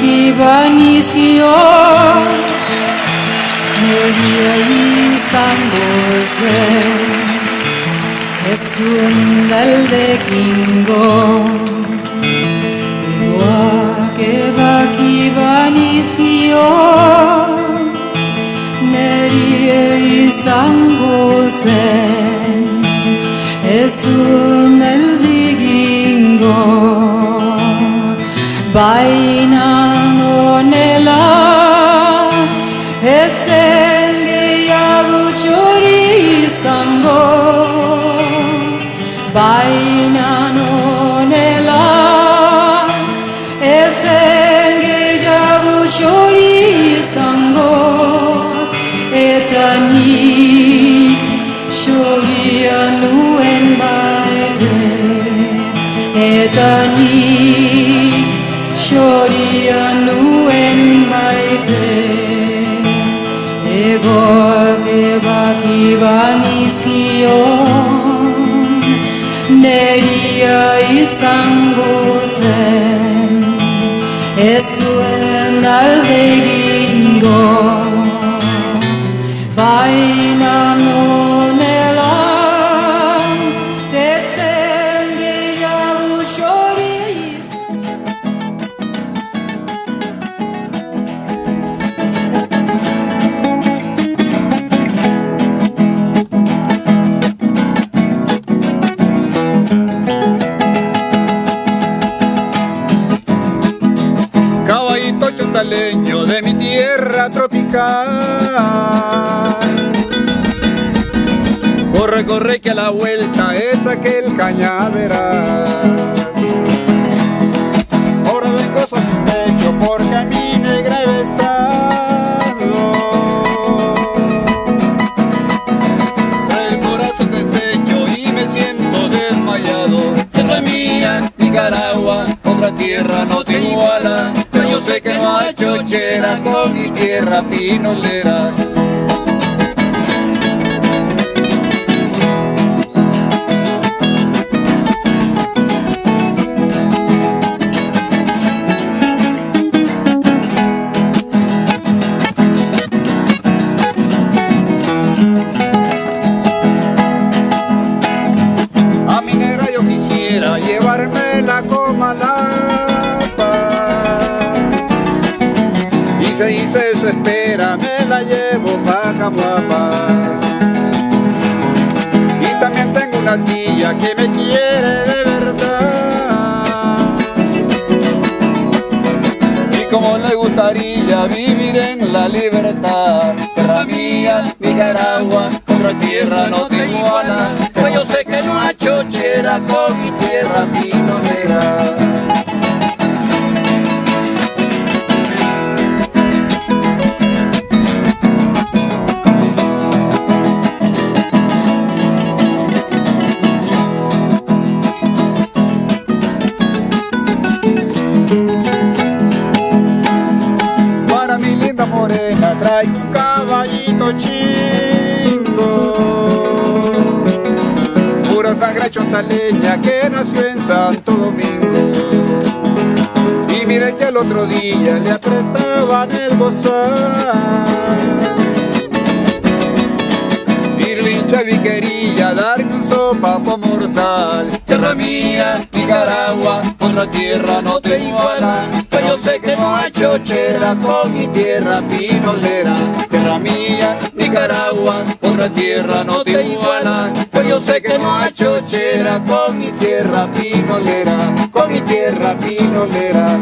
기반이시여 내게 이상 곳에 예수는 날 데긴 거 이와게 기반이시여 내게 이상 곳에 예수는 날 데긴 거 바이나 노네라 에센게 야구 조리 상고 바이나 노네라 에센게 야구 조리 상고 에타니 조리야 누엔 바이데 에타니 Shoria nuen maite Egor que baki banision Neria isangosen Esuen aldegingo Baina nonelan Desenge yahu shoria Caballito chontaleño de mi tierra tropical. Corre, corre que a la vuelta es aquel cañaveral. Ahora vengo satisfecho porque a mi negra he besado. El corazón deshecho y me siento desmayado. Tierra mía, Nicaragua, otra tierra no te iguala. Yo sé que no hay chochera con mi tierra pinolera. A mi negra yo quisiera llevarme la Comalapa. Se dice eso espera, me la llevo pa' Camuapa. Y también tengo una tía que me quiere de verdad. Y como le gustaría vivir en la libertad. Tierra mía, Nicaragua, otra tierra no te iguala. Pues yo sé que no hay chochera con mi tierra pinolera. Morena trae un caballito chingo, pura sangre chontaleña que nació en Santo Domingo. Y miren que el otro día le apretaban el bozal. Y Linchavi quería darme un sopapo mortal. Tierra mía, Nicaragua, otra tierra no te iguala. Pues yo sé que no hay chochera con mi tierra pinolera. Tierra mía, Nicaragua, otra tierra no te iguala. Pues yo sé que no hay chochera con mi tierra pinolera. Con mi tierra pinolera.